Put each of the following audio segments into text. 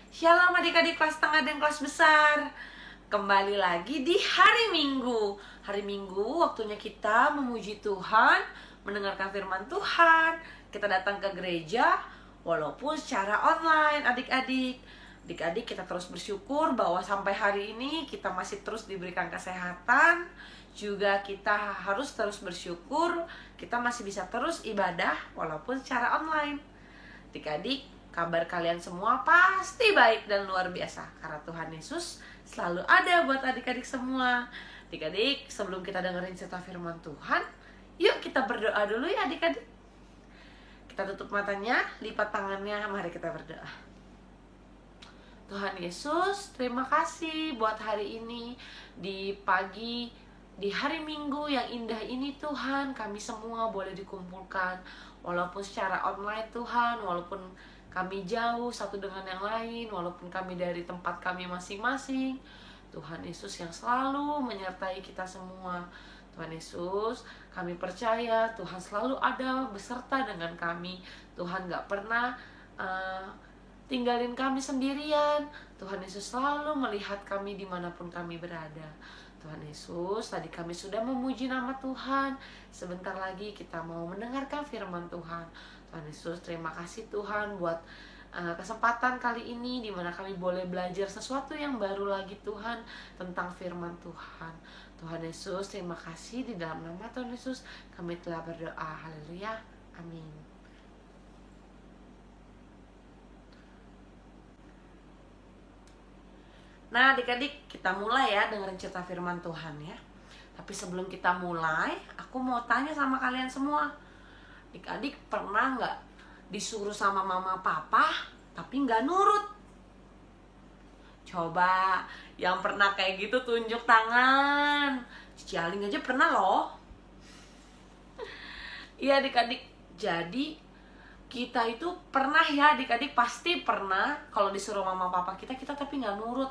Shalom adik-adik kelas tengah dan kelas besar. Kembali lagi di hari Minggu. Hari Minggu waktunya kita memuji Tuhan, mendengarkan firman Tuhan. Kita datang ke gereja walaupun secara online adik-adik. Adik-adik kita terus bersyukur bahwa sampai hari ini kita masih terus diberikan kesehatan. Juga kita harus terus bersyukur kita masih bisa terus ibadah walaupun secara online. Adik-adik, kabar kalian semua pasti baik dan luar biasa karena Tuhan Yesus selalu ada buat adik-adik semua. Adik-adik, sebelum kita dengerin cerita firman Tuhan, yuk kita berdoa dulu ya adik-adik. Kita tutup matanya, lipat tangannya, mari kita berdoa. Tuhan Yesus, terima kasih buat hari ini, di pagi, di hari Minggu yang indah ini Tuhan, kami semua boleh dikumpulkan walaupun secara online Tuhan, walaupun kami jauh satu dengan yang lain, walaupun kami dari tempat kami masing-masing. Tuhan Yesus yang selalu menyertai kita semua. Tuhan Yesus, kami percaya Tuhan selalu ada beserta dengan kami. Tuhan gak pernah tinggalin kami sendirian. Tuhan Yesus selalu melihat kami dimanapun kami berada. Tuhan Yesus, tadi kami sudah memuji nama Tuhan. Sebentar lagi kita mau mendengarkan firman Tuhan. Tuhan Yesus, terima kasih Tuhan buat kesempatan kali ini di mana kami boleh belajar sesuatu yang baru lagi Tuhan tentang firman Tuhan. Tuhan Yesus, terima kasih, di dalam nama Tuhan Yesus kami telah berdoa. Haleluya. Amin. Nah adik-adik, kita mulai ya dengerin cerita firman Tuhan ya. Tapi sebelum kita mulai, aku mau tanya sama kalian semua. Adik-adik pernah gak disuruh sama mama papa tapi gak nurut? Coba yang pernah kayak gitu tunjuk tangan. Cici Aling aja pernah loh. Iya adik-adik, jadi kita itu pernah ya adik-adik, pasti pernah kalau disuruh mama papa kita tapi gak nurut.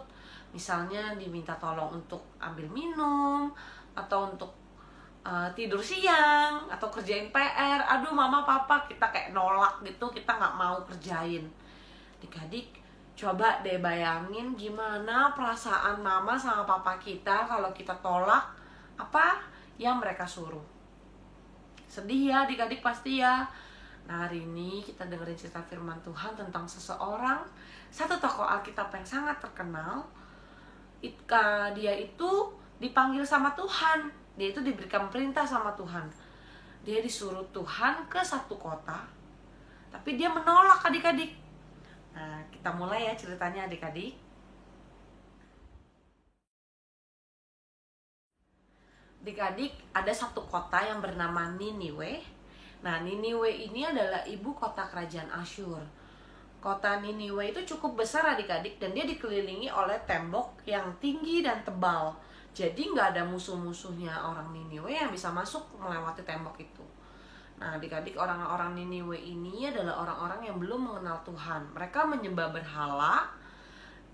Misalnya diminta tolong untuk ambil minum, atau untuk tidur siang, atau kerjain PR. Aduh mama papa, kita kayak nolak gitu, kita gak mau kerjain. Adik-adik, coba deh bayangin gimana perasaan mama sama papa kita kalau kita tolak apa yang mereka suruh. Sedih ya adik-adik pasti ya. Nah hari ini kita dengerin cerita firman Tuhan tentang seseorang, satu tokoh Alkitab yang sangat terkenal. Dia itu dipanggil sama Tuhan. Dia itu diberikan perintah sama Tuhan. Dia disuruh Tuhan ke satu kota, tapi dia menolak adik-adik. Nah kita mulai ya ceritanya adik-adik. Adik-adik, ada satu kota yang bernama Niniwe. Nah Niniwe ini adalah ibu kota kerajaan Asyur. Kota Niniwe itu cukup besar adik-adik, dan dia dikelilingi oleh tembok yang tinggi dan tebal. Jadi nggak ada musuh-musuhnya orang Niniwe yang bisa masuk melewati tembok itu. Nah adik-adik, orang-orang Niniwe ini adalah orang-orang yang belum mengenal Tuhan. Mereka menyembah berhala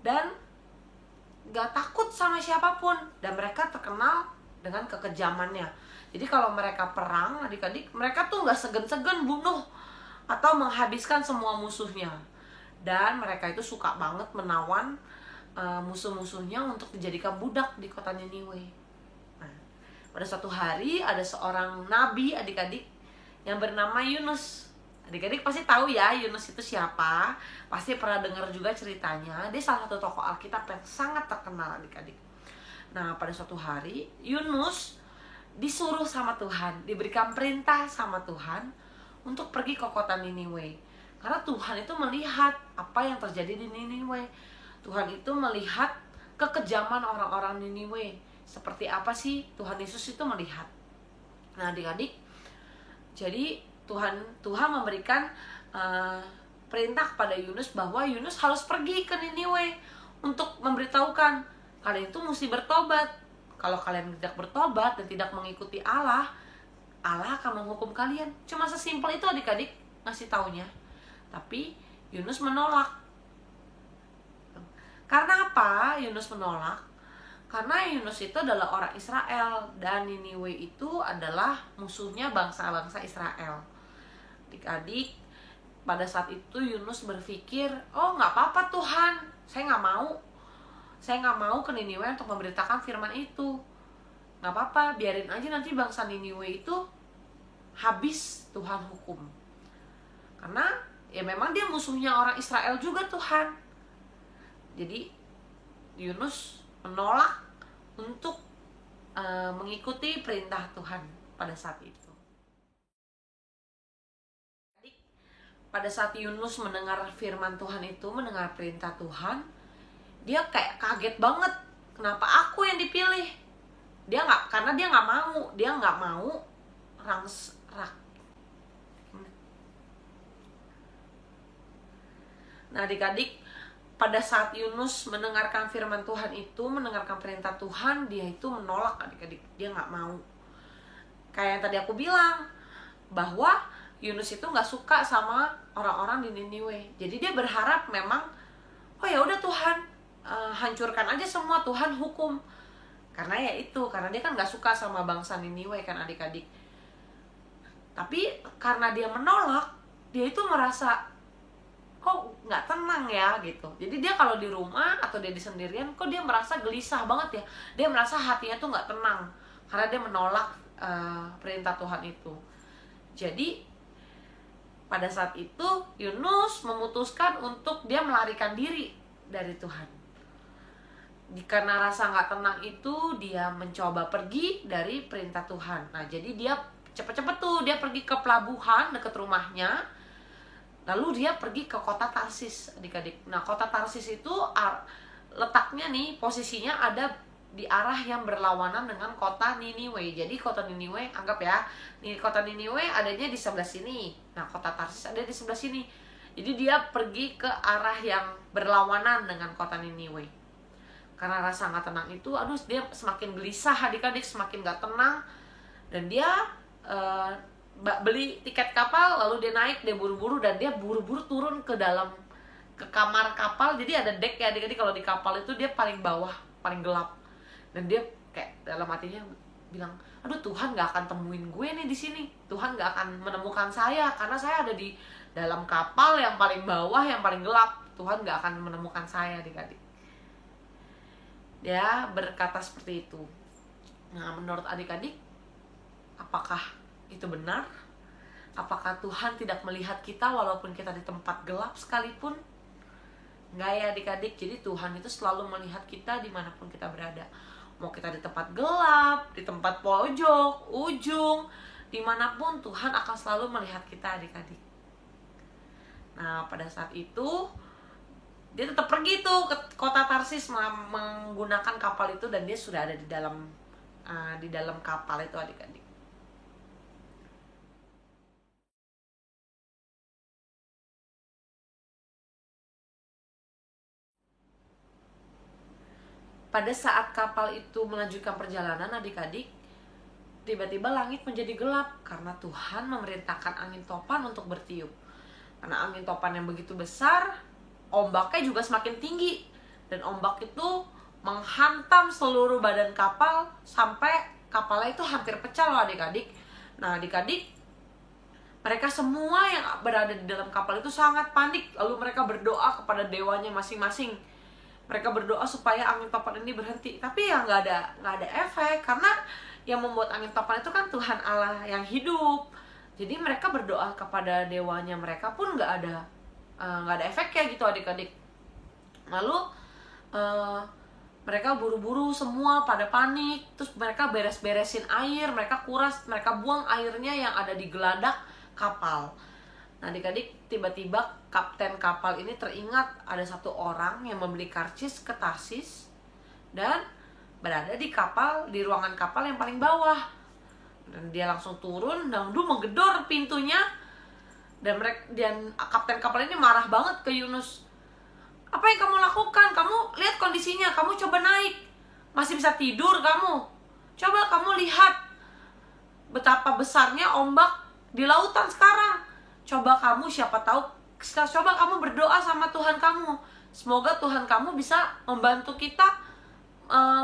dan nggak takut sama siapapun. Dan mereka terkenal dengan kekejamannya. Jadi kalau mereka perang adik-adik, mereka tuh nggak segan-segan bunuh atau menghabiskan semua musuhnya. Dan mereka itu suka banget menawan musuh-musuhnya untuk dijadikan budak di kota Niniwe. Nah, pada suatu hari ada seorang nabi adik-adik yang bernama Yunus. Adik-adik pasti tahu ya Yunus itu siapa. Pasti pernah dengar juga ceritanya. Dia salah satu tokoh Alkitab yang sangat terkenal adik-adik. Nah pada suatu hari Yunus disuruh sama Tuhan, diberikan perintah sama Tuhan untuk pergi ke kota Niniwe. Karena Tuhan itu melihat apa yang terjadi di Niniwe. Tuhan itu melihat kekejaman orang-orang Niniwe. Seperti apa sih Tuhan Yesus itu melihat. Nah adik-adik, jadi Tuhan memberikan perintah kepada Yunus bahwa Yunus harus pergi ke Niniwe untuk memberitahukan kalian itu mesti bertobat. Kalau kalian tidak bertobat dan tidak mengikuti Allah, Allah akan menghukum kalian. Cuma sesimpel itu adik-adik ngasih taunya. Tapi Yunus menolak. Karena apa Yunus menolak? Karena Yunus itu adalah orang Israel, dan Niniwe itu adalah musuhnya bangsa-bangsa Israel. Adik-adik, pada saat itu Yunus berpikir, oh nggak apa-apa Tuhan, saya nggak mau ke Niniwe untuk memberitakan firman itu. Nggak apa-apa, biarin aja nanti bangsa Niniwe itu habis Tuhan hukum. Karena ya memang dia musuhnya orang Israel juga Tuhan. Jadi Yunus menolak untuk mengikuti perintah Tuhan pada saat itu. Pada saat Yunus mendengar firman Tuhan itu, mendengar perintah Tuhan, dia kayak kaget banget. Kenapa aku yang dipilih? Karena dia nggak mau Nah, adik-adik, pada saat Yunus mendengarkan firman Tuhan itu, mendengarkan perintah Tuhan, dia itu menolak adik-adik. Dia nggak mau. Kayak yang tadi aku bilang, bahwa Yunus itu nggak suka sama orang-orang di Niniwe. Jadi dia berharap memang, oh ya udah Tuhan, hancurkan aja semua, Tuhan hukum. Karena dia kan nggak suka sama bangsa Niniwe kan adik-adik. Tapi karena dia menolak, dia itu merasa kok nggak tenang ya gitu. Jadi dia kalau di rumah atau dia di sendirian, kok dia merasa gelisah banget ya. Dia merasa hatinya tuh nggak tenang karena dia menolak perintah Tuhan itu. Jadi pada saat itu Yunus memutuskan untuk dia melarikan diri dari Tuhan. Karena rasa nggak tenang itu, dia mencoba pergi dari perintah Tuhan. Nah, jadi dia cepet-cepet tuh dia pergi ke pelabuhan dekat rumahnya. Lalu dia pergi ke kota Tarsis, adik-adik. Nah, kota Tarsis itu letaknya nih, posisinya ada di arah yang berlawanan dengan kota Niniwe. Jadi kota Niniwe, anggap ya, kota Niniwe adanya di sebelah sini. Nah, kota Tarsis ada di sebelah sini. Jadi dia pergi ke arah yang berlawanan dengan kota Niniwe. Karena rasa nggak tenang itu, dia semakin gelisah adik-adik, semakin nggak tenang. Dan dia beli tiket kapal, lalu dia naik, dia buru-buru, dan dia buru-buru turun ke kamar kapal. Jadi ada deck ya adik-adik, kalau di kapal itu dia paling bawah, paling gelap. Dan dia kayak dalam hatinya bilang, aduh Tuhan gak akan temuin gue nih di sini. Tuhan gak akan menemukan saya karena saya ada di dalam kapal yang paling bawah, yang paling gelap. Tuhan gak akan menemukan saya adik-adik. Dia berkata seperti itu. Nah, menurut adik-adik, apakah itu benar? Apakah Tuhan tidak melihat kita walaupun kita di tempat gelap sekalipun? Enggak ya adik-adik. Jadi Tuhan itu selalu melihat kita dimanapun kita berada. Mau kita di tempat gelap, di tempat pojok, ujung, dimanapun Tuhan akan selalu melihat kita adik-adik. Nah, pada saat itu dia tetap pergi tuh ke kota Tarsis menggunakan kapal itu, dan dia sudah ada di dalam kapal itu adik-adik. Pada saat kapal itu melanjutkan perjalanan adik-adik, tiba-tiba langit menjadi gelap karena Tuhan memerintahkan angin topan untuk bertiup. Karena angin topan yang begitu besar, ombaknya juga semakin tinggi. Dan ombak itu menghantam seluruh badan kapal sampai kapalnya itu hampir pecah loh adik-adik. Nah adik-adik, mereka semua yang berada di dalam kapal itu sangat panik. Lalu mereka berdoa kepada dewanya masing-masing. Mereka berdoa supaya angin topan ini berhenti. Tapi ya nggak ada efek. Karena yang membuat angin topan itu kan Tuhan Allah yang hidup. Jadi mereka berdoa kepada dewanya mereka pun nggak ada efeknya gitu adik-adik. Lalu mereka buru-buru semua pada panik. Terus mereka beres-beresin air, mereka kuras, mereka buang airnya yang ada di geladak kapal. Nah adik-adik, tiba-tiba kapten kapal ini teringat ada satu orang yang membeli karcis ke Tarsis dan berada di kapal, di ruangan kapal yang paling bawah. Dan dia langsung turun dan menggedor pintunya. Dan kapten kapal ini marah banget ke Yunus. Apa yang kamu lakukan? Kamu lihat kondisinya, kamu coba naik. Masih bisa tidur kamu? Coba kamu lihat betapa besarnya ombak di lautan sekarang. Coba kamu, coba kamu berdoa sama Tuhan kamu. Semoga Tuhan kamu bisa membantu kita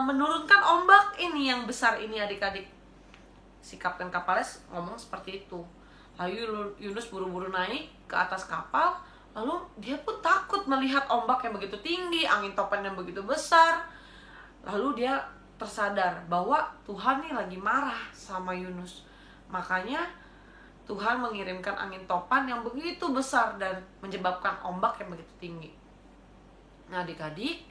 menurunkan ombak ini yang besar ini adik-adik. Si kapten kapalnya ngomong seperti itu. Lalu Yunus buru-buru naik ke atas kapal. Lalu dia pun takut melihat ombak yang begitu tinggi, angin topan yang begitu besar. Lalu dia tersadar bahwa Tuhan nih lagi marah sama Yunus. Makanya Tuhan mengirimkan angin topan yang begitu besar dan menyebabkan ombak yang begitu tinggi. Nah, adik-adik,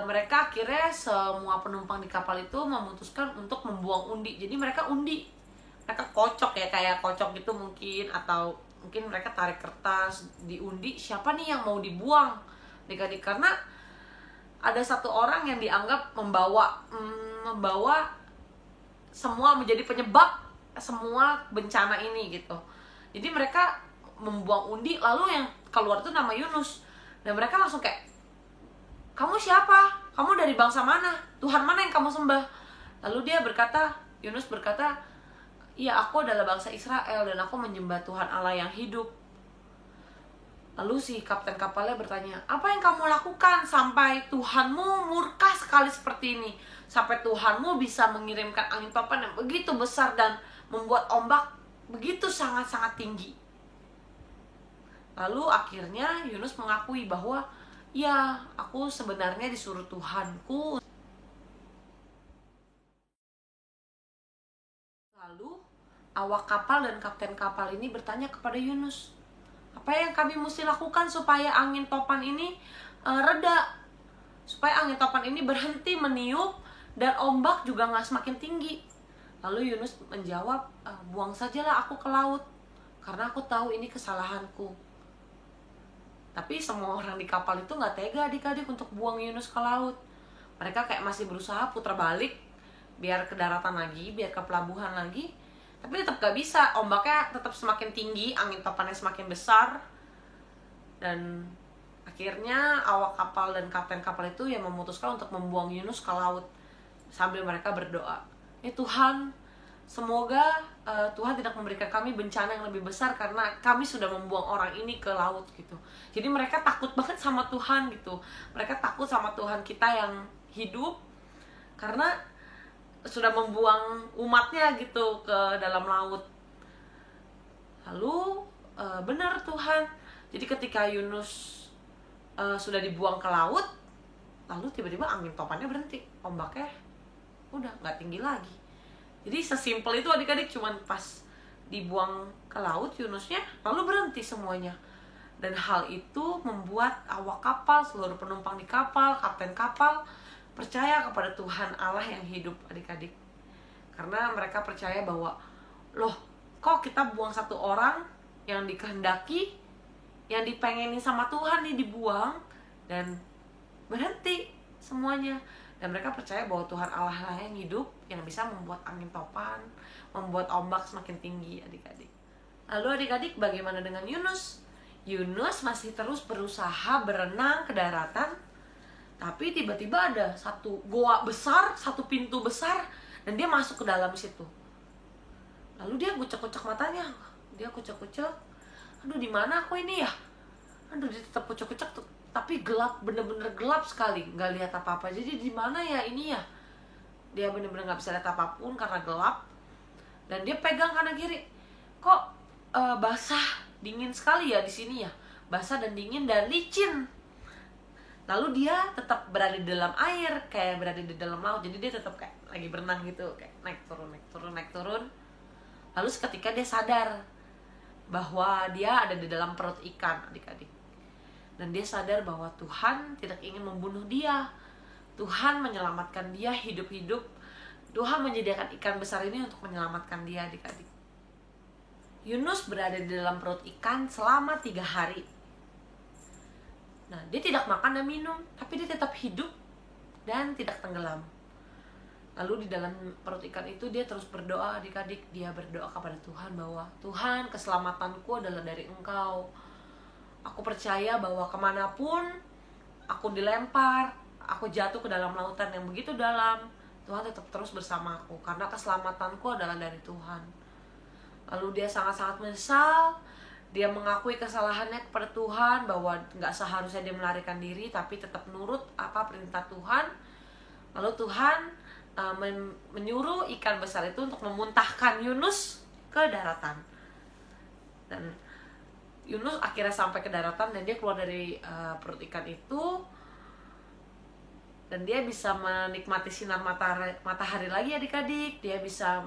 mereka akhirnya semua penumpang di kapal itu memutuskan untuk membuang undi. Jadi mereka undi, mereka kocok ya, kayak kocok gitu mungkin, atau mungkin mereka tarik kertas, diundi siapa nih yang mau dibuang, adik-adik. Karena ada satu orang yang dianggap membawa semua, menjadi penyebab semua bencana ini gitu. Jadi mereka membuang undi, lalu yang keluar itu nama Yunus. Dan mereka langsung kayak, kamu siapa? Kamu dari bangsa mana? Tuhan mana yang kamu sembah? Lalu Yunus berkata, iya, aku adalah bangsa Israel dan aku menyembah Tuhan Allah yang hidup. Lalu si kapten kapalnya bertanya, apa yang kamu lakukan sampai Tuhanmu murka sekali seperti ini? Sampai Tuhanmu bisa mengirimkan angin topan yang begitu besar dan membuat ombak begitu sangat-sangat tinggi. Lalu akhirnya Yunus mengakui bahwa, ya, aku sebenarnya disuruh Tuhanku. Lalu awak kapal dan kapten kapal ini bertanya kepada Yunus, apa yang kami mesti lakukan supaya angin topan ini reda, supaya angin topan ini berhenti meniup dan ombak juga nggak semakin tinggi. Lalu Yunus menjawab, buang sajalah aku ke laut, karena aku tahu ini kesalahanku. Tapi semua orang di kapal itu nggak tega adik-adik untuk buang Yunus ke laut. Mereka kayak masih berusaha putar balik biar ke daratan lagi, biar ke pelabuhan lagi. Tapi tetap gak bisa, ombaknya tetap semakin tinggi, angin topannya semakin besar. Dan akhirnya awak kapal dan kapten kapal itu yang memutuskan untuk membuang Yunus ke laut sambil mereka berdoa, Tuhan, semoga Tuhan tidak memberikan kami bencana yang lebih besar karena kami sudah membuang orang ini ke laut gitu. Jadi mereka takut banget sama Tuhan gitu. Mereka takut sama Tuhan kita yang hidup karena sudah membuang umatnya gitu ke dalam laut. Lalu benar Tuhan. Jadi ketika Yunus sudah dibuang ke laut, lalu tiba-tiba angin topannya berhenti, ombaknya udah nggak tinggi lagi. Jadi sesimpel itu adik-adik, cuman pas dibuang ke laut Yunusnya, lalu berhenti semuanya. Dan hal itu membuat awak kapal, seluruh penumpang di kapal, kapten kapal percaya kepada Tuhan Allah yang hidup adik-adik. Karena mereka percaya bahwa, loh kok kita buang satu orang yang dikehendaki, yang dipengenin sama Tuhan nih dibuang, dan berhenti semuanya. Dan mereka percaya bahwa Tuhan Allah lah yang hidup, yang bisa membuat angin topan, membuat ombak semakin tinggi adik-adik. Lalu adik-adik, bagaimana dengan Yunus? Yunus masih terus berusaha berenang ke daratan, tapi tiba-tiba ada satu goa besar, satu pintu besar, dan dia masuk ke dalam situ. Lalu dia kucek-kucek matanya, dia kucek-kucek, aduh di mana aku ini ya? Aduh, dia tetap kucek-kucek tuh, tapi gelap, bener-bener gelap sekali, nggak lihat apa-apa. Jadi di mana ya ini ya? Dia bener-bener nggak bisa lihat apapun karena gelap. Dan dia pegang kanan kiri, kok basah, dingin sekali ya di sini ya, basah dan dingin dan licin. Lalu dia tetap berada di dalam air, kayak berada di dalam laut. Jadi dia tetap kayak lagi berenang gitu, kayak naik turun, naik turun, naik turun. Lalu seketika dia sadar bahwa dia ada di dalam perut ikan, adik-adik. Dan dia sadar bahwa Tuhan tidak ingin membunuh dia. Tuhan menyelamatkan dia hidup-hidup. Tuhan menyediakan ikan besar ini untuk menyelamatkan dia, adik-adik. Yunus berada di dalam perut ikan selama 3 hari. Nah, dia tidak makan dan minum, tapi dia tetap hidup dan tidak tenggelam. Lalu di dalam perut ikan itu dia terus berdoa, adik-adik. Dia berdoa kepada Tuhan bahwa, Tuhan, keselamatanku adalah dari Engkau. Aku percaya bahwa kemanapun aku dilempar, aku jatuh ke dalam lautan yang begitu dalam, Tuhan tetap terus bersamaku, karena keselamatanku adalah dari Tuhan. Lalu dia sangat-sangat menyesal. Dia mengakui kesalahannya kepada Tuhan, bahwa gak seharusnya dia melarikan diri, tapi tetap nurut apa perintah Tuhan. Lalu Tuhan menyuruh ikan besar itu untuk memuntahkan Yunus ke daratan. Dan Yunus akhirnya sampai ke daratan dan dia keluar dari perut ikan itu, dan dia bisa menikmati sinar matahari lagi adik-adik. Dia bisa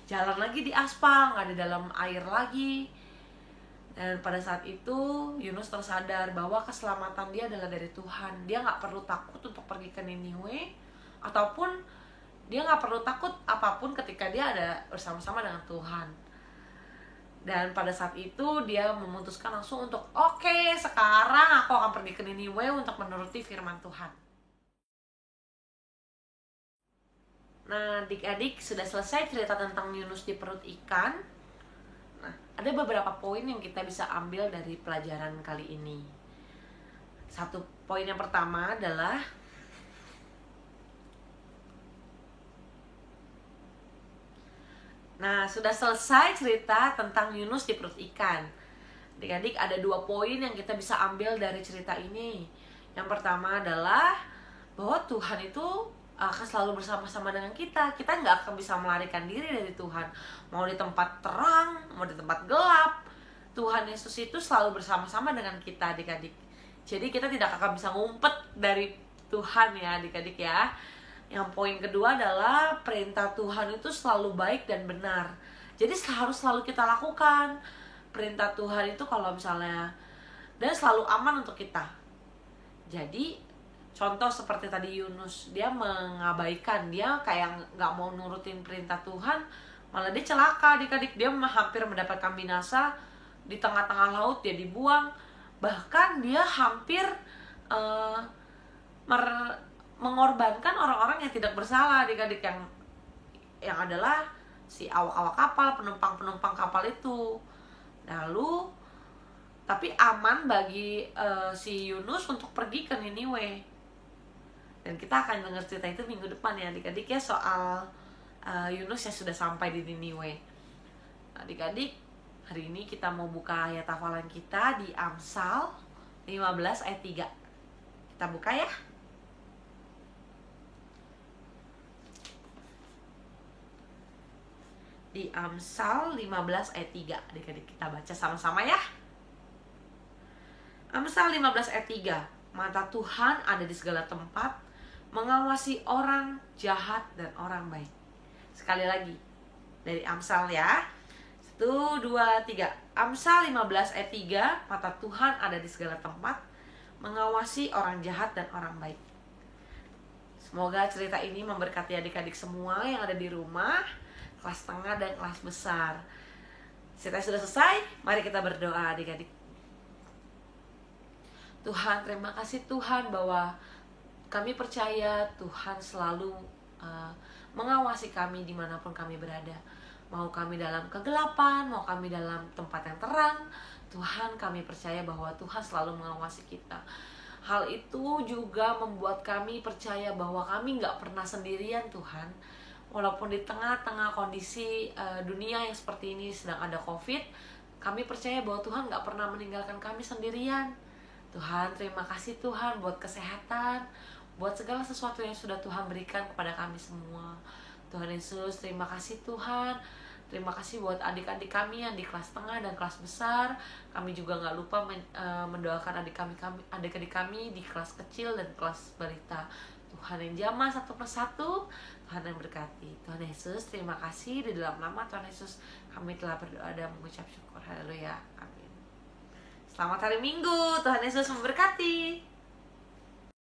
jalan lagi di aspal, nggak di dalam air lagi. Dan pada saat itu Yunus tersadar bahwa keselamatan dia adalah dari Tuhan. Dia nggak perlu takut untuk pergi ke Niniwe, ataupun dia nggak perlu takut apapun ketika dia ada bersama-sama dengan Tuhan. Dan pada saat itu dia memutuskan langsung untuk oke, sekarang aku akan pergi ke Niniwe untuk menuruti firman Tuhan. Nah, adik-adik, sudah selesai cerita tentang Yunus di perut ikan. Nah, ada beberapa poin yang kita bisa ambil dari pelajaran kali ini. Satu poin yang pertama adalah sudah selesai cerita tentang Yunus di perut ikan. Adik-adik, ada 2 poin yang kita bisa ambil dari cerita ini. Yang pertama adalah bahwa Tuhan itu akan selalu bersama-sama dengan kita. Kita nggak akan bisa melarikan diri dari Tuhan. Mau di tempat terang, mau di tempat gelap, Tuhan Yesus itu selalu bersama-sama dengan kita, adik-adik. Jadi kita tidak akan bisa ngumpet dari Tuhan ya, adik-adik ya. Yang poin kedua adalah perintah Tuhan itu selalu baik dan benar. Jadi harus selalu kita lakukan perintah Tuhan itu kalau misalnya, dan selalu aman untuk kita. Jadi contoh seperti tadi Yunus, dia mengabaikan, dia kayak nggak mau nurutin perintah Tuhan, malah dia celaka adik-adik. Dia hampir mendapatkan binasa, di tengah-tengah laut dia dibuang. Bahkan dia hampir mengorbankan orang-orang yang tidak bersalah adik-adik, yang adalah si awak-awak kapal, penumpang-penumpang kapal itu. Lalu tapi aman bagi si Yunus untuk pergi ke Niniwe. Dan kita akan dengar cerita itu minggu depan ya adik-adik ya, soal Yunus yang sudah sampai di Niniwe. Adik-adik, hari ini kita mau buka ayat hafalan kita di Amsal 15 ayat 3. Kita buka ya. Di Amsal 15 ayat 3. Adik-adik, kita baca sama-sama ya. Amsal 15 ayat 3. Mata Tuhan ada di segala tempat, mengawasi orang jahat dan orang baik. Sekali lagi, dari Amsal ya. 1, 2, 3. Amsal 15 ayat 3. Mata Tuhan ada di segala tempat, mengawasi orang jahat dan orang baik. Semoga cerita ini memberkati adik-adik semua yang ada di rumah, kelas tengah dan kelas besar. Cerita sudah selesai, mari kita berdoa adik-adik. Tuhan, terima kasih Tuhan bahwa kami percaya Tuhan selalu mengawasi kami dimanapun kami berada. Mau kami dalam kegelapan, mau kami dalam tempat yang terang, Tuhan, kami percaya bahwa Tuhan selalu mengawasi kita. Hal itu juga membuat kami percaya bahwa kami gak pernah sendirian Tuhan. Walaupun di tengah-tengah kondisi dunia yang seperti ini sedang ada COVID, kami percaya bahwa Tuhan gak pernah meninggalkan kami sendirian. Tuhan, terima kasih Tuhan buat kesehatan, buat segala sesuatu yang sudah Tuhan berikan kepada kami semua. Tuhan Yesus, terima kasih Tuhan. Terima kasih buat adik-adik kami yang di kelas tengah dan kelas besar. Kami juga gak lupa mendoakan adik-adik kami di kelas kecil dan kelas balita. Tuhan yang jamah satu persatu, Tuhan yang berkati. Tuhan Yesus, terima kasih. Di dalam nama Tuhan Yesus kami telah berdoa dan mengucap syukur. Haleluya, amin. Selamat hari Minggu, Tuhan Yesus memberkati.